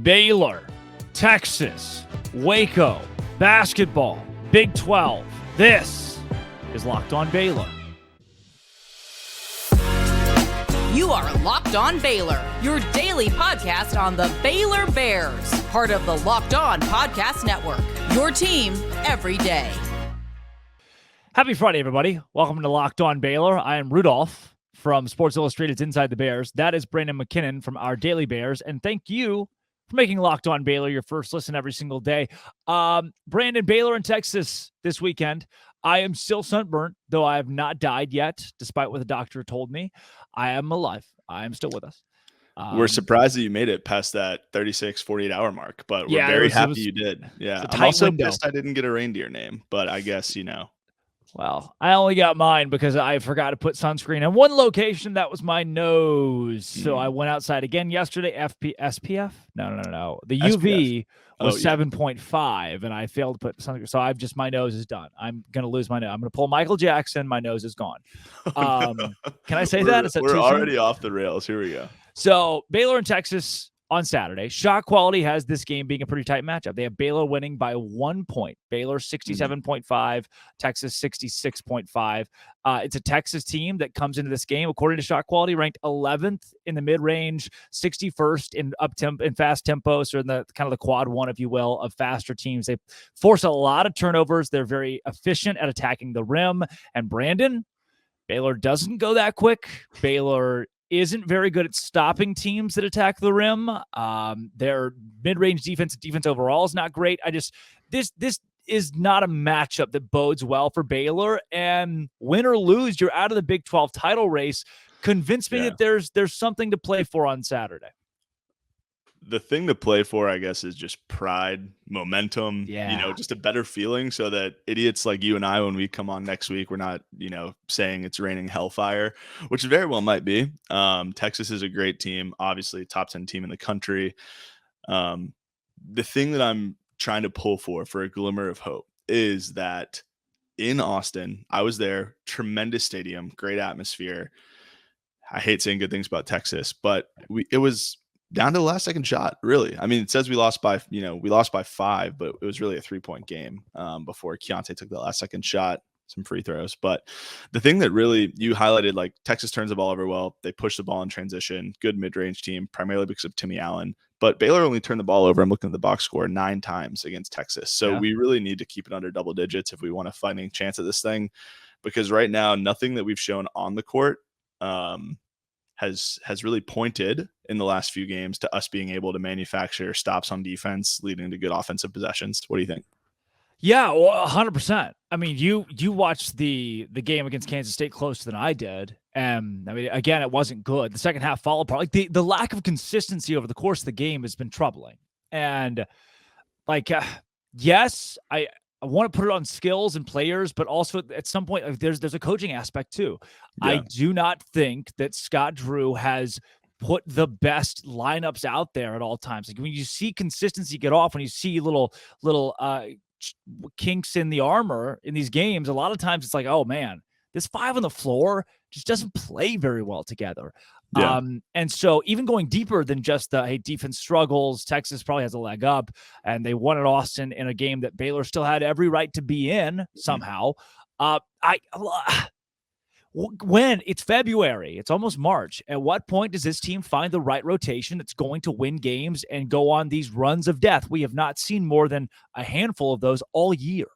Baylor, Texas, Waco, basketball, Big 12. This is Locked On Baylor. You are Locked On Baylor, your daily podcast on the Baylor Bears, part of the Locked On Podcast Network, your team every day. Happy Friday, everybody. Welcome to Locked On Baylor. I am Rudolph from Sports Illustrated's Inside the Bears. That is Brandon McKinnon from Our Daily Bears. And thank you for making Locked On Baylor your first listen every single day. Brandon, Baylor in Texas this weekend. I am still sunburnt, though I have not died yet, despite what the doctor told me. I am alive. I am still with us. We're surprised that you made it past that 36, 48-hour mark, but we're very happy you did. Yeah, I'm also pissed I didn't get a reindeer name, but I guess, Well, I only got mine because I forgot to put sunscreen in one location. That was my nose. So I went outside again yesterday. SPF? No. The UV was 7.5, and I failed to put sunscreen. So my nose is done. I'm going to lose my nose. I'm going to pull Michael Jackson. My nose is gone. Can I say that? We're already off the rails. Here we go. So Baylor and Texas on Saturday. Shot quality has this game being a pretty tight matchup. They have Baylor winning by 1 point. Baylor 67.5, Texas 66.5. It's a Texas team that comes into this game, according to shot quality, ranked 11th in the mid-range, 61st in fast tempo, so in the kind of the quad one, if you will, of faster teams. They force a lot of turnovers. They're very efficient at attacking the rim. And Brandon, Baylor doesn't go that quick. Baylor isn't very good at stopping teams that attack the rim. Their mid-range defense overall is not great. This is not a matchup that bodes well for Baylor. And win or lose, you're out of the Big 12 title race. Convince me that there's something to play for on Saturday. The thing to play for, I guess, is just pride, momentum, just a better feeling so that idiots like you and I, when we come on next week, we're not, saying it's raining hellfire, which very well might be. Texas is a great team, obviously top 10 team in the country. The thing that I'm trying to pull for a glimmer of hope is that in Austin, I was there, tremendous stadium, great atmosphere. I hate saying good things about Texas, but it was down to the last second shot, really. I mean, it says we lost by 5, but it was really a 3-point game before Keontae took the last second shot, some free throws. But the thing that really you highlighted, like Texas turns the ball over well. They push the ball in transition, good mid-range team, primarily because of Timmy Allen. But Baylor only turned the ball over, I'm looking at the box score, 9 times against Texas. So we really need to keep it under double digits if we want a fighting chance at this thing. Because right now, nothing that we've shown on the court has really pointed in the last few games to us being able to manufacture stops on defense, leading to good offensive possessions. What do you think? Yeah, well, 100%. I mean, you watched the game against Kansas State closer than I did. And I mean, again, it wasn't good. The second half followed apart. Like the lack of consistency over the course of the game has been troubling. And yes, I want to put it on skills and players, but also at some point, there's a coaching aspect too. Yeah. I do not think that Scott Drew has put the best lineups out there at all times. Like when you see consistency get off, when you see little kinks in the armor in these games, a lot of times it's like, oh man, this 5 on the floor just doesn't play very well together. Yeah. And so even going deeper than just the defense struggles, Texas probably has a leg up, and they won at Austin in a game that Baylor still had every right to be in somehow. When it's February, it's almost March. At what point does this team find the right rotation that's going to win games and go on these runs of death? We have not seen more than a handful of those all year.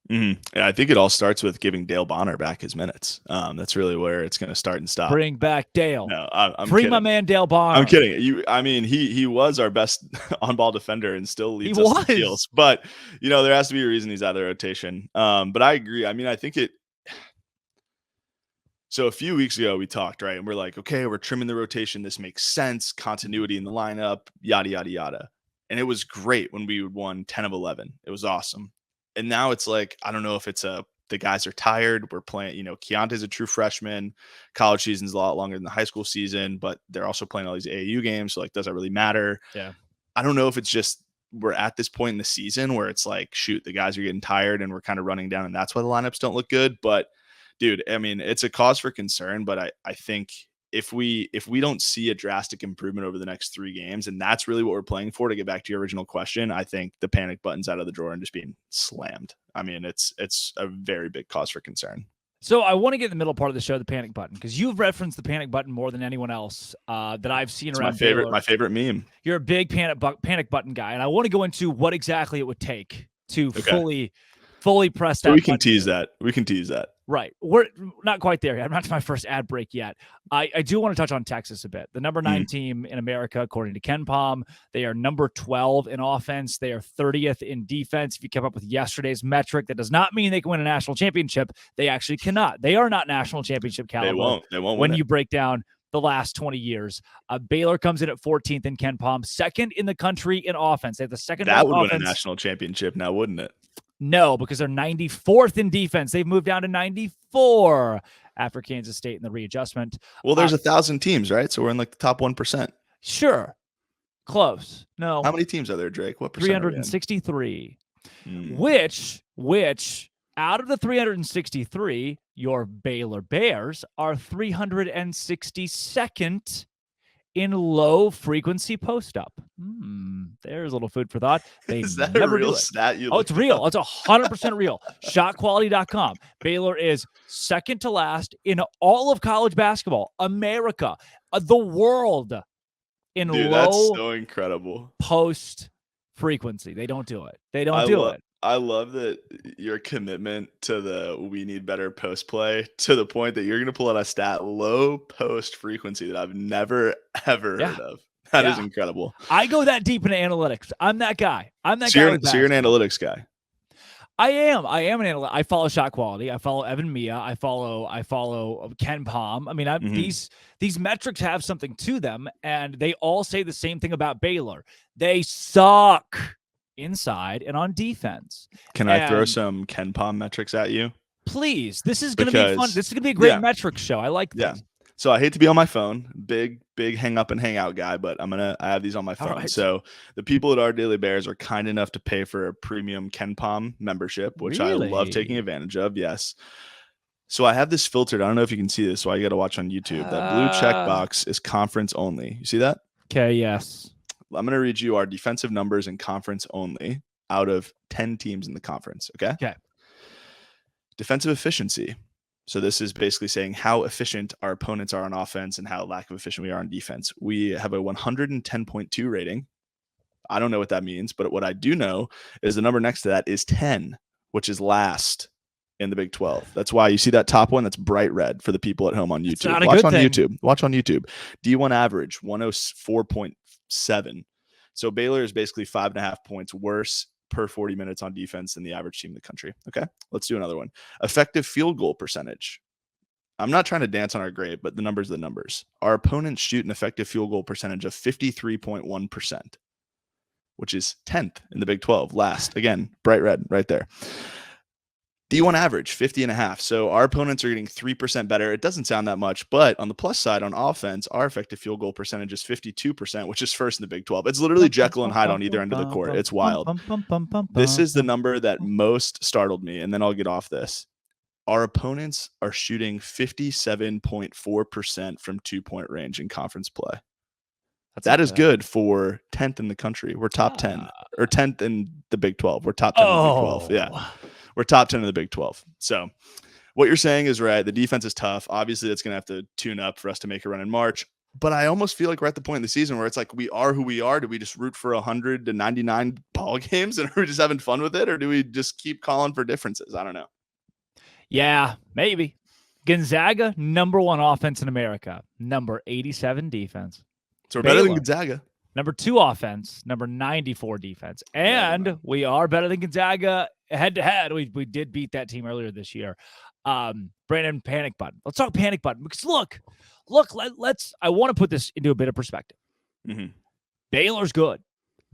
Mm-hmm. Yeah, I think it all starts with giving Dale Bonner back his minutes. That's really where it's going to start and stop. Bring back Dale. No, I'm Free kidding. My man Dale Bonner. I'm kidding. He was our best on-ball defender and still leads us to steals. But there has to be a reason he's out of the rotation. But I agree. I mean, I think it. So a few weeks ago we talked, right, and we're like, okay, we're trimming the rotation. This makes sense. Continuity in the lineup. Yada yada yada. And it was great when we won 10 of 11. It was awesome. And now it's like, I don't know if it's the guys are tired. We're playing, Keontae's a true freshman. College season's a lot longer than the high school season, but they're also playing all these AAU games. So does that really matter? Yeah. I don't know if it's just we're at this point in the season where it's like, shoot, the guys are getting tired and we're kind of running down, and that's why the lineups don't look good. But dude, I mean, it's a cause for concern, but I think if we don't see a drastic improvement over the next 3 games, and that's really what we're playing for, to get back to your original question, I think the panic button's out of the drawer and just being slammed. I mean, it's a very big cause for concern. So I want to get in the middle part of the show, the panic button, because you've referenced the panic button more than anyone else that I've seen around. My favorite meme. You're a big panic button guy, and I want to go into what exactly it would take to fully press that. So we can tease that. Right. We're not quite there yet. I'm not to my first ad break yet. I do want to touch on Texas a bit. The number 9 team in America, according to Ken Pom. They are number 12 in offense. They are 30th in defense. If you kept up with yesterday's metric, that does not mean they can win a national championship. They actually cannot. They are not national championship caliber. They won't when win you break down the last 20 years. Baylor comes in at 14th in Ken Pom, second in the country in offense. They have the second that would offense. win a national championship now, wouldn't it? No, because they're 94th in defense. They've moved down to 94 after Kansas State in the readjustment. Well, there's 1,000 teams, right? So we're in like the top 1%. Sure. Close. No. How many teams are there, Drake? What percent? 363. Which out of the 363, your Baylor Bears are 362nd in low frequency post up. There's a little food for thought. Is that a real stat? It's real. It's 100% real. Shotquality.com. Baylor is second to last in all of college basketball, America, the world, in low. That's so incredible. Post frequency. They don't do it. It. I love that your commitment to the we need better post play, to the point that you're going to pull out a stat, low post frequency, that I've never, ever heard of. That is incredible. I go that deep into analytics. I'm that guy. So you're an analytics guy. I am an analyst. I follow Shot Quality. I follow Evan Mia. I follow Ken Pom. I mean, these metrics have something to them, and they all say the same thing about Baylor. They suck inside and on defense. Can I throw some Ken Pom metrics at you? Please. This is going to be fun. This is going to be a great metrics show. I like this. Yeah. So I hate to be on my phone, big hang up and hang out guy, but I have these on my phone. Right. So the people at Our Daily Bears are kind enough to pay for a premium Ken Pom membership, which I love taking advantage of. Yes. So I have this filtered. I don't know if you can see this, so I got to watch on YouTube. That blue checkbox is conference only. You see that? Okay. Yes. I'm going to read you our defensive numbers in conference only out of 10 teams in the conference. Okay. Defensive efficiency. So this is basically saying how efficient our opponents are on offense and how lack of efficient we are on defense. We have a 110.2 rating. I don't know what that means, but what I do know is the number next to that is 10, which is last in the Big 12. That's why you see that top one that's bright red for the people at home on YouTube. Watch on YouTube. D1 average 104.7. So Baylor is basically 5.5 points worse per 40 minutes on defense than the average team in the country. Okay, let's do another one. Effective field goal percentage. I'm not trying to dance on our grave, but the numbers are the numbers. Our opponents shoot an effective field goal percentage of 53.1%, which is 10th in the Big 12. Last, again, bright red right there. D1 average, 50.5. So our opponents are getting 3% better. It doesn't sound that much, but on the plus side, on offense, our effective field goal percentage is 52%, which is first in the Big 12. It's literally Jekyll and Hyde on either end of the court. It's wild. This is the number that most startled me, and then I'll get off this. Our opponents are shooting 57.4% from 2-point range in conference play. That is good for 10th in the country. We're top 10, or 10th in the Big 12. We're top 10 in the Big 12. Yeah. We're top 10 in the Big 12. So what you're saying is right. The defense is tough. Obviously, it's going to have to tune up for us to make a run in March. But I almost feel like we're at the point in the season where it's like, we are who we are. Do we just root for 100 to 99 ball games and are we just having fun with it? Or do we just keep calling for differences? I don't know. Yeah, maybe. Gonzaga, number 1 offense in America. Number 87 defense. So we're better than Gonzaga. Number 2 offense, number 94 defense. And we are better than Gonzaga head-to-head. We did beat that team earlier this year. Brandon, panic button. Let's talk panic button. Because look, I want to put this into a bit of perspective. Baylor's good.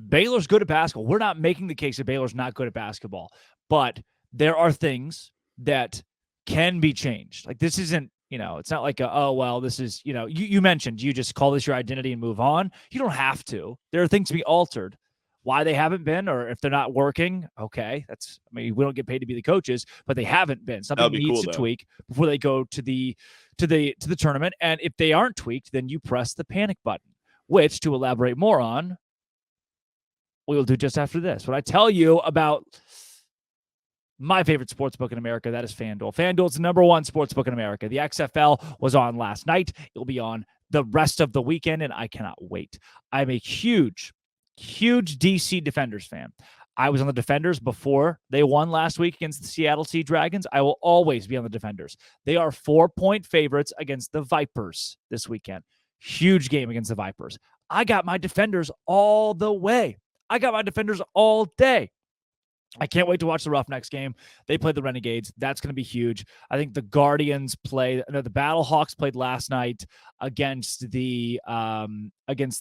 Baylor's good at basketball. We're not making the case that Baylor's not good at basketball. But there are things that can be changed. Like, this isn't, it's not like this is, you mentioned you just call this your identity and move on. You don't have to. There are things to be altered why they haven't been, or if they're not working. Okay, we don't get paid to be the coaches, but they haven't been. Something needs to tweak before they go to the tournament. And if they aren't tweaked, then you press the panic button, which, to elaborate more on, we will do just after this. When I tell you about my favorite sportsbook in America, that is FanDuel. FanDuel is the number one sportsbook in America. The XFL was on last night. It'll be on the rest of the weekend, and I cannot wait. I'm a huge DC Defenders fan. I was on the Defenders before they won last week against the Seattle Sea Dragons. I will always be on the Defenders. They are 4-point favorites against the Vipers this weekend. Huge game against the Vipers. I got my Defenders all the way. I got my Defenders all day. I can't wait to watch the Roughnecks game. They play the Renegades. That's going to be huge. I think the Guardians the Battlehawks played last night against the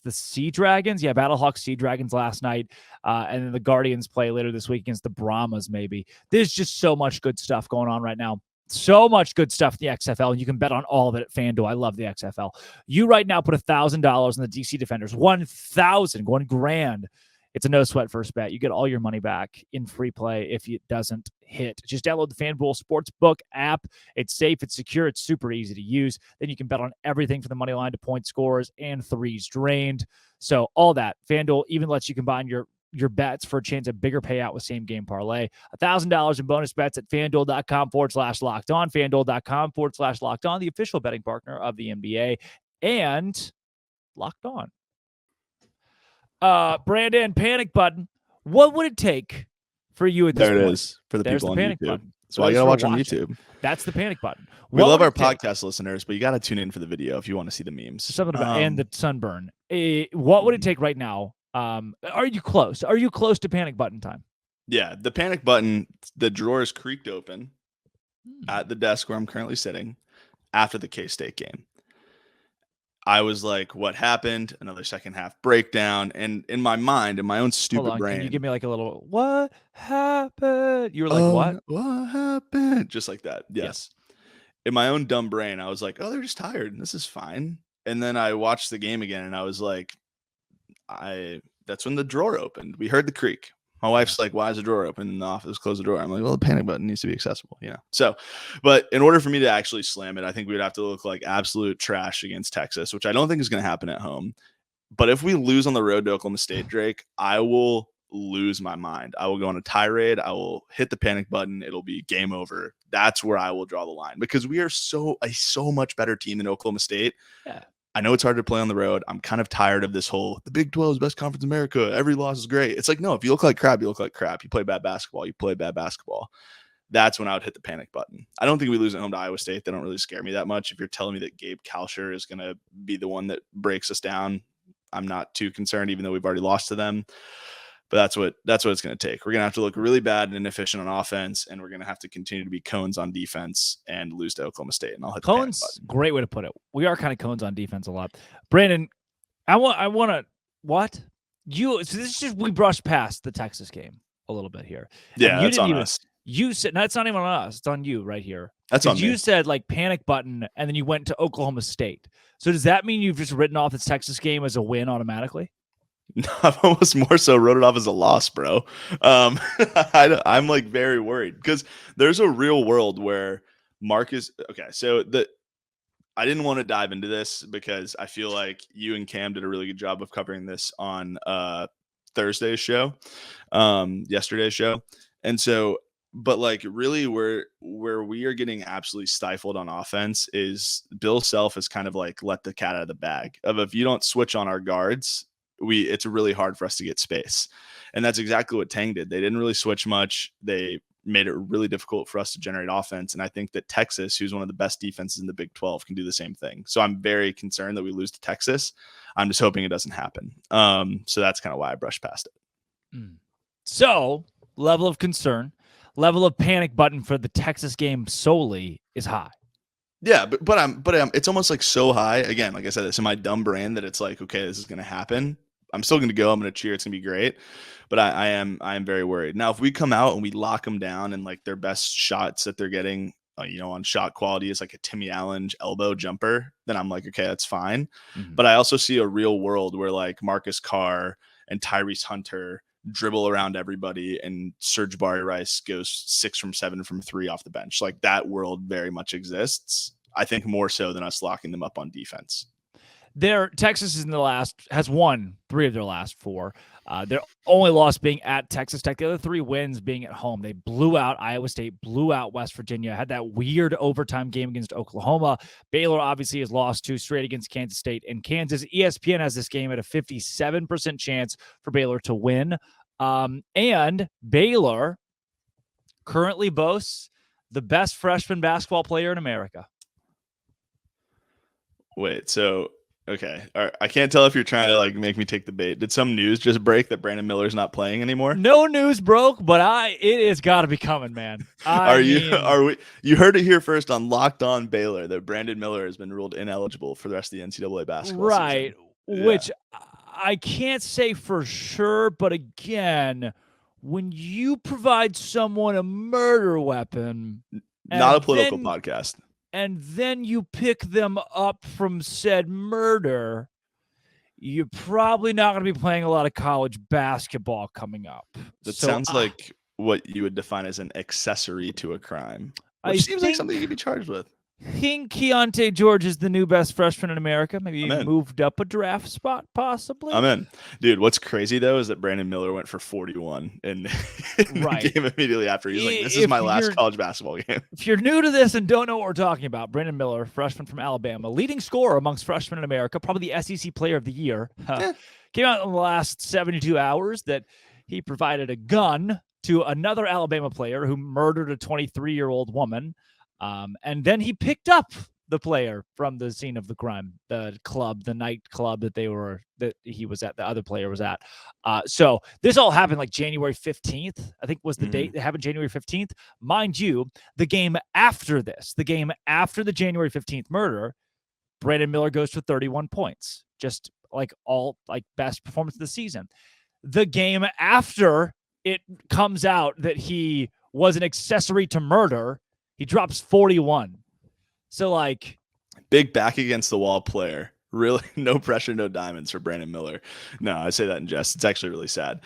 Sea Dragons. Yeah, Battlehawks Sea Dragons last night. And then the Guardians play later this week against the Brahmas, maybe. There's just so much good stuff going on right now. So much good stuff in the XFL, and you can bet on all of it at FanDuel. I love the XFL. You right now put $1,000 in the DC Defenders. $1,000. It's a no sweat first bet. You get all your money back in free play if it doesn't hit. Just download the FanDuel Sportsbook app. It's safe, it's secure, it's super easy to use. Then you can bet on everything from the money line to point scores and threes drained. So all that. FanDuel even lets you combine your bets for a chance at bigger payout with same game parlay. $1,000 in bonus bets at FanDuel.com/locked on. FanDuel.com/locked on, the official betting partner of the NBA and Locked On. Brandon, panic button. What would it take for you at this point? There it is for the people on YouTube. Button. So I gotta watch on YouTube. That's the panic button. We love our podcast listeners, but you got to tune in for the video if you want to see the memes. Something about and the sunburn. What would it take right now? Are you close? Are you close to panic button time? Yeah, the panic button. The drawer is creaked open at the desk where I'm currently sitting after the K-State game. I was like, what happened? Another second half breakdown. And in my mind, in my own stupid brain. Can you give me like a little, what happened? You were like, what happened? Just like that. Yes. In my own dumb brain, I was like, oh, they're just tired. And this is fine. And then I watched the game again and I was like, that's when the drawer opened. We heard the creak. My wife's like, why is the drawer open in the office? Close the door. I'm like, well, the panic button needs to be accessible, So, but in order for me to actually slam it, I think we'd have to look like absolute trash against Texas, which I don't think is going to happen at home. But if we lose on the road to Oklahoma State, Drake, I will lose my mind. I will go on a tirade. I will hit the panic button. It'll be game over. That's where I will draw the line because we are so much better team than Oklahoma State. Yeah. I know it's hard to play on the road. I'm kind of tired of this whole, the Big 12 is best conference in America. Every loss is great. It's like, no, if you look like crap, you look like crap. You play bad basketball. That's when I would hit the panic button. I don't think we lose at home to Iowa State. They don't really scare me that much. If you're telling me that Gabe Kalsher is going to be the one that breaks us down, I'm not too concerned, even though we've already lost to them. But that's what it's going to take. We're going to have to look really bad and inefficient on offense, and we're going to have to continue to be cones on defense and lose to Oklahoma State. And I'll hit cones. Great way to put it. We are kind of cones on defense a lot. Brandon, I want to what you. So this is just we brushed past the Texas game a little bit here. Yeah, that's on us. You said that's not even on us. It's on you right here. That's on me. You said like panic button, and then you went to Oklahoma State. So does that mean you've just written off this Texas game as a win automatically? No, I've almost more so wrote it off as a loss, bro. I'm like very worried because there's a real world where Marcus. Okay, so I didn't want to dive into this because I feel like you and Cam did a really good job of covering this on Thursday's show, yesterday's show, and so. But like really where we are getting absolutely stifled on offense is Bill Self has kind of like let the cat out of the bag of if you don't switch on our guards, it's really hard for us to get space. And that's exactly what Tang did. They didn't really switch much. They made it really difficult for us to generate offense. And I think that Texas, who's one of the best defenses in the Big 12, can do the same thing. So I'm very concerned that we lose to Texas. I'm just hoping it doesn't happen. So that's kind of why I brushed past it. So level of concern. Level of panic button for the Texas game solely is high. Yeah, but I'm it's almost like so high. Again, like I said, it's in my dumb brain that it's like, okay, this is going to happen. I'm still going to go. I'm going to cheer. It's going to be great. But I am very worried. Now, if we come out and we lock them down and like their best shots that they're getting, on shot quality is like a Timmy Allen elbow jumper, then I'm like, okay, that's fine. Mm-hmm. But I also see a real world where like Marcus Carr and Tyrese Hunter dribble around everybody and Serge Rice goes 6 from 7 from 3 off the bench. Like that world very much exists. I think more so than us locking them up on defense. Texas has won 3 of their last 4. Their only loss being at Texas Tech. The other 3 wins being at home. They blew out Iowa State, blew out West Virginia, had that weird overtime game against Oklahoma. Baylor obviously has lost 2 straight against Kansas State and Kansas. ESPN has this game at a 57% chance for Baylor to win. And Baylor currently boasts the best freshman basketball player in America. Wait, so okay. All right. I can't tell if you're trying to like make me take the bait. Did some news just break that Brandon Miller's not playing anymore? No news broke, but it has got to be coming, man. You heard it here first on Locked On Baylor that Brandon Miller has been ruled ineligible for the rest of the NCAA basketball season. Yeah. Which I can't say for sure, but again, when you provide someone a murder weapon, not a political podcast, and then you pick them up from said murder, you're probably not going to be playing a lot of college basketball coming up. That sounds like what you would define as an accessory to a crime, which seems like something you could be charged with. I think Keontae George is the new best freshman in America. Maybe he moved up a draft spot, possibly. I'm in. Dude, what's crazy, though, is that Brandon Miller went for 41 in the game immediately after. He's like, this is my last college basketball game. If you're new to this and don't know what we're talking about, Brandon Miller, freshman from Alabama, leading scorer amongst freshmen in America, probably the SEC Player of the Year. Came out in the last 72 hours that he provided a gun to another Alabama player who murdered a 23-year-old woman. And then he picked up the player from the scene of the crime, the nightclub that he was at, the other player was at. So this all happened like January 15th, I think was the date that happened, January 15th. Mind you, the game after the January 15th murder, Brandon Miller goes for 31 points, just like best performance of the season. The game after it comes out that he was an accessory to murder, he drops 41. So, like, big back against the wall player. Really, no pressure, no diamonds for Brandon Miller. No, I say that in jest. It's actually really sad.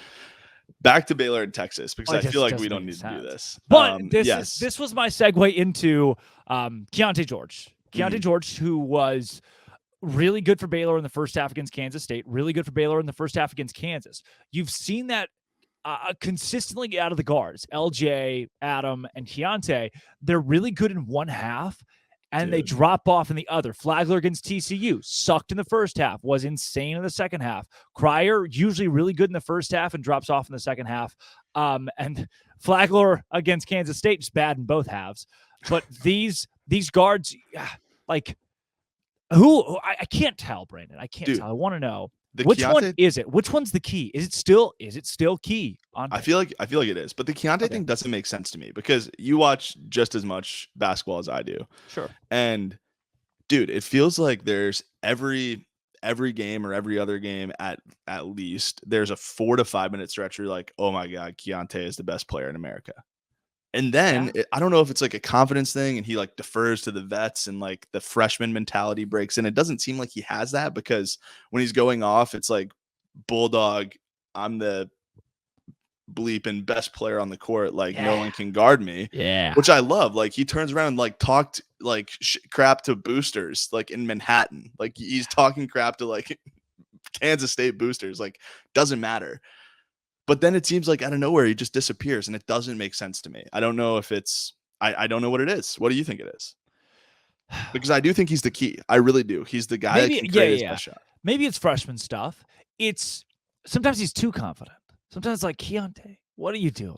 Back to Baylor and Texas, because I feel like we don't need to do this. But this was my segue into Keontae George. Keontae George, who was really good for Baylor in the first half against Kansas State, really good for Baylor in the first half against Kansas. You've seen that consistently out of the guards, LJ, Adam, and Keontae. They're really good in one half, and they drop off in the other. Flagler against TCU sucked in the first half, was insane in the second half. Cryer usually really good in the first half and drops off in the second half. And Flagler against Kansas State just bad in both halves. But these guards, like, I can't tell, Brandon. I can't tell. I want to know. Which one is it? Which one's the key? Is it still key? I feel like it is, but the Keontae thing doesn't make sense to me because you watch just as much basketball as I do. Sure. And dude, it feels like there's every game or every other game at least there's a 4 to 5 minute stretch where you're like, oh my God, Keontae is the best player in America. And then I don't know if it's like a confidence thing and he like defers to the vets and like the freshman mentality breaks in. It doesn't seem like he has that because when he's going off, it's like Bulldog, I'm the bleeping best player on the court. Like no one can guard me. Yeah. Which I love. Like he turns around and like talked like crap to boosters, like in Manhattan. Like he's talking crap to like Kansas State boosters. Like doesn't matter. But then it seems like out of nowhere, he just disappears and it doesn't make sense to me. I don't know if it's, I don't know what it is. What do you think it is? Because I do think he's the key. I really do. He's the guy that can create his best shot. Maybe it's freshman stuff. Sometimes he's too confident. Sometimes it's like, Keontae, what are you doing?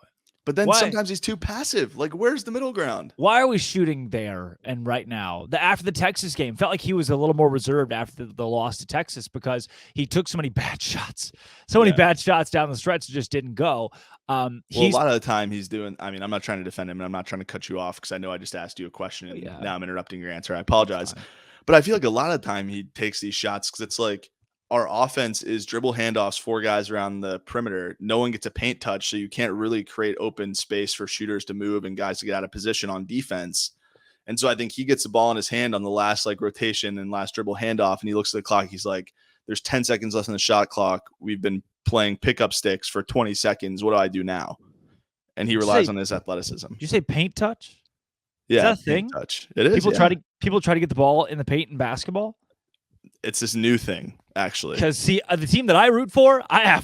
But then sometimes he's too passive. Like, where's the middle ground? Why are we shooting there and right now? After the Texas game, felt like he was a little more reserved after the loss to Texas because he took so many bad shots. So many bad shots down the stretch that just didn't go. A lot of the time he's doing, I mean, I'm not trying to defend him and I'm not trying to cut you off because I know I just asked you a question and now I'm interrupting your answer. I apologize. But I feel like a lot of the time he takes these shots because it's like, our offense is dribble handoffs, 4 guys around the perimeter. No one gets a paint touch, so you can't really create open space for shooters to move and guys to get out of position on defense. And so I think he gets the ball in his hand on the last like rotation and last dribble handoff, and he looks at the clock. He's like, there's 10 seconds left in the shot clock. We've been playing pickup sticks for 20 seconds. What do I do now? And he relies on his athleticism. Did you say paint touch? Yeah, is that a thing? Touch. It is. People try to get the ball in the paint in basketball. It's this new thing, actually. Because see, the team that I root for, I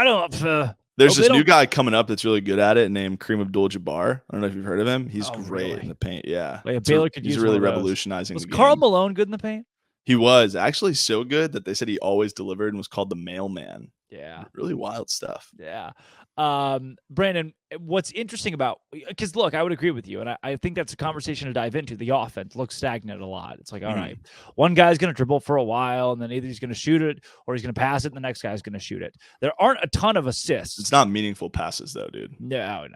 don't. There's this new guy coming up that's really good at it, named Kareem Abdul-Jabbar. I don't know if you've heard of him. He's great in the paint. Yeah, Baylor could use. He's really revolutionizing. Was Karl Malone good in the paint? He was actually so good that they said he always delivered and was called the mailman. Yeah, really wild stuff. Yeah. Brandon, what's interesting about, because look, I would agree with you, and I think that's a conversation to dive into. The offense looks stagnant a lot. It's like, all right, one guy's going to dribble for a while, and then either he's going to shoot it or he's going to pass it, and the next guy's going to shoot it. There aren't a ton of assists. It's not meaningful passes, though, dude. No,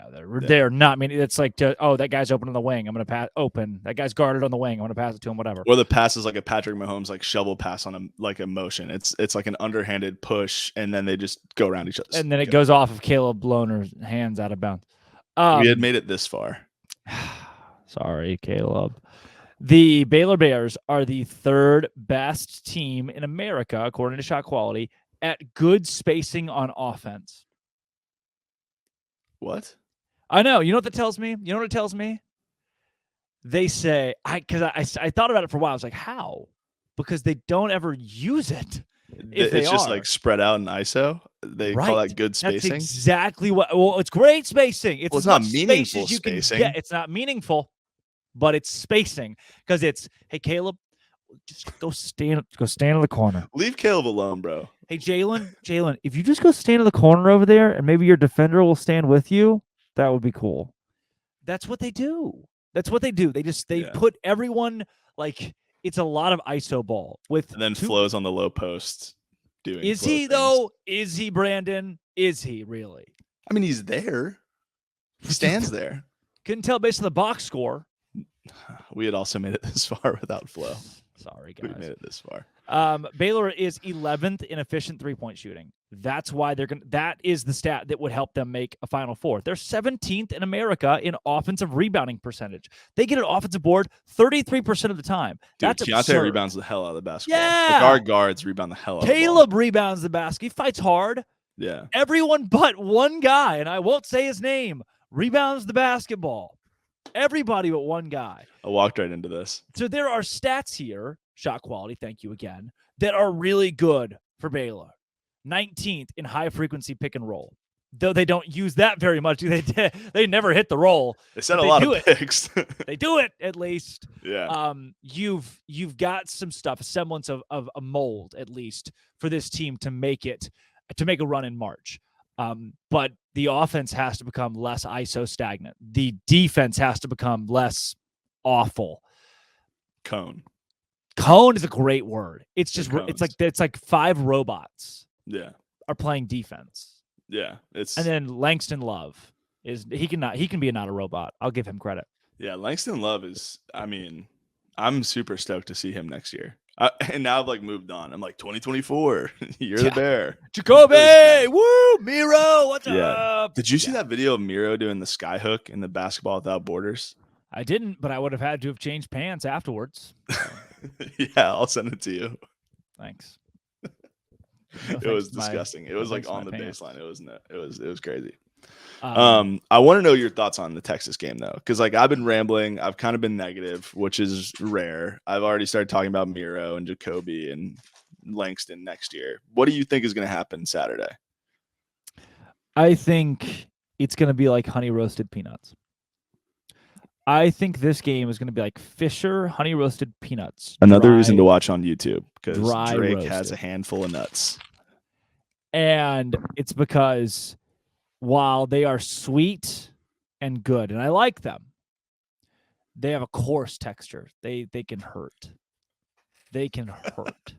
they're not meaning. It's like, that guy's open on the wing. I'm going to pass open. That guy's guarded on the wing. I'm going to pass it to him, whatever. Or the pass is like a Patrick Mahomes like shovel pass on a motion. It's like an underhanded push, and then they just go around each other. And then it goes off of Caleb Lohner's hands out of bounds. We had made it this far. Sorry, Caleb. The Baylor Bears are the third best team in America, according to Shot Quality, at good spacing on offense. What? I know. You know what that tells me? You know what it tells me? They say, because I thought about it for a while. I was like, how? Because they don't ever use it. It's just like spread out in ISO. They call that good spacing. That's exactly what. Well, it's great spacing. It's not meaningful spacing. Yeah, it's not meaningful, but it's spacing because it's, hey Caleb, just go stand in the corner. Leave Caleb alone, bro. Hey Jalen, if you just go stand in the corner over there, and maybe your defender will stand with you, that would be cool. That's what they do. They put everyone like. It's a lot of ISO ball with, and then flows on the low post. Is he though? Is he, Brandon? Is he really? I mean, he's there. He stands there. Couldn't tell based on the box score. We had also made it this far without flow. Sorry, guys. We made it this far. Baylor is 11th in efficient three-point shooting. That's why that is the stat that would help them make a Final Four. They're 17th in America in offensive rebounding percentage. They get an offensive board 33% of the time. Dude, that's Keontae absurd. Rebounds the hell out of the basketball. Yeah. Like our guards rebound the hell out of the ball. Caleb rebounds the basket. He fights hard. Yeah. Everyone but one guy, and I won't say his name, rebounds the basketball. Everybody but one guy. I walked right into this. So there are stats here, Shot Quality, thank you again, that are really good for Baylor. 19th in high-frequency pick and roll. Though they don't use that very much. They never hit the roll. They set a lot of picks. They do it, at least. Yeah. You've got some stuff, a semblance of a mold, at least, for this team to make a run in March. But the offense has to become less ISO stagnant. The defense has to become less awful. Cone is a great word. It's just it's like five robots. Yeah. Are playing defense. Yeah. And then Langston Love he can be not a robot. I'll give him credit. Yeah, Langston Love is, I mean, I'm super stoked to see him next year. And now I've like moved on. I'm like 2024. You're the Bear. Jacoby, woo, Miro, what's up? Did you see that video of Miro doing the sky hook in the Basketball Without Borders? I didn't, but I would have had to have changed pants afterwards. Yeah, I'll send it to you. Thanks. It was disgusting. It was like on the baseline. It was crazy. I want to know your thoughts on the Texas game though, because like I've been rambling. I've kind of been negative, which is rare. I've already started talking about Miro and Jacoby and Langston next year. What do you think is going to happen Saturday? I think it's going to be like honey roasted peanuts. I think this game is going to be like Fisher honey roasted peanuts. Another reason to watch on YouTube because Drake roasted. has a handful of nuts. And it's because while they are sweet and good, and I like them, they have a coarse texture. They can hurt. They can hurt.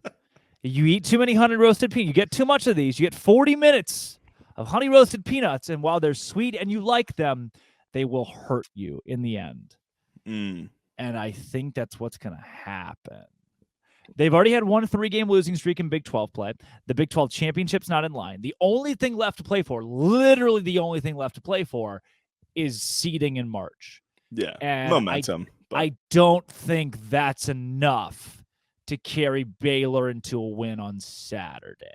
You eat too many honey roasted peanuts, you get too much of these. You get 40 minutes of honey roasted peanuts, and while they're sweet and you like them, they will hurt you in the end. And I think that's what's going to happen. They've already had 1 3-game losing streak in Big 12 play. The Big 12 championship's not in line. The only thing left to play for, literally the only thing left to play for, is seeding in March. Yeah, and momentum. I don't think that's enough to carry Baylor into a win on Saturday.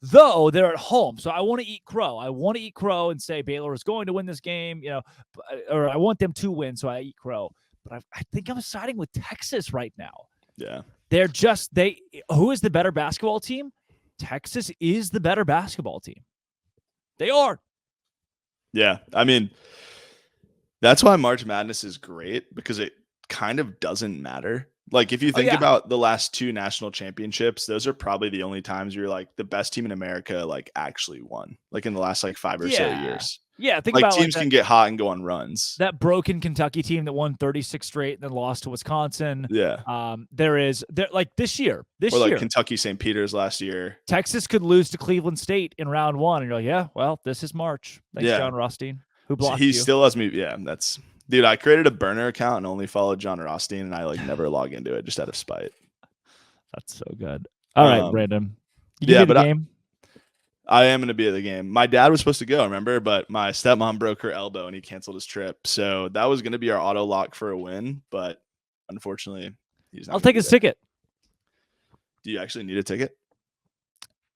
Though they're at home, so I want to eat crow. I want to eat crow and say Baylor is going to win this game, or I want them to win, so I eat crow. But I think I'm siding with Texas right now. Yeah. Who is the better basketball team? Texas is the better basketball team. They are. Yeah. I mean, that's why March Madness is great, because it kind of doesn't matter. Like, if you think about the last 2 national championships, those are probably the only times you're like the best team in America, like, actually won, like in the last like 5 or so years. Yeah. Think like about teams can get hot and go on runs. That broken Kentucky team that won 36 straight and then lost to Wisconsin. Yeah. There like this year, Kentucky St. Peter's last year. Texas could lose to Cleveland State in round 1. And you're like, yeah, well, this is March. Thanks, John Rothstein, who blocked you. He still has me. Yeah, dude, I created a burner account and only followed John Rothstein, and I like never log into it just out of spite. That's so good. All right, Brandon. Game? I am going to be at the game. My dad was supposed to go, remember? But my stepmom broke her elbow and he canceled his trip. So that was going to be our auto lock for a win. But unfortunately, he's not. I'll take his ticket. Do you actually need a ticket?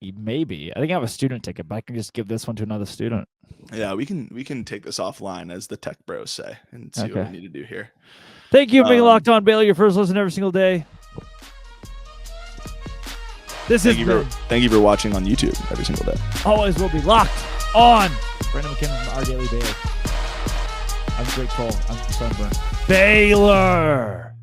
Maybe. I think I have a student ticket, but I can just give this one to another student. Yeah, we can take this offline, as the tech bros say, and see what we need to do here. Thank you for being Locked On Baylor, your first listen every single day. Thank you for watching on YouTube every single day. Always will be Locked On. Brandon McKinnon from Our Daily Baylor. I'm Greg Cole. I'm Sunburn. Baylor.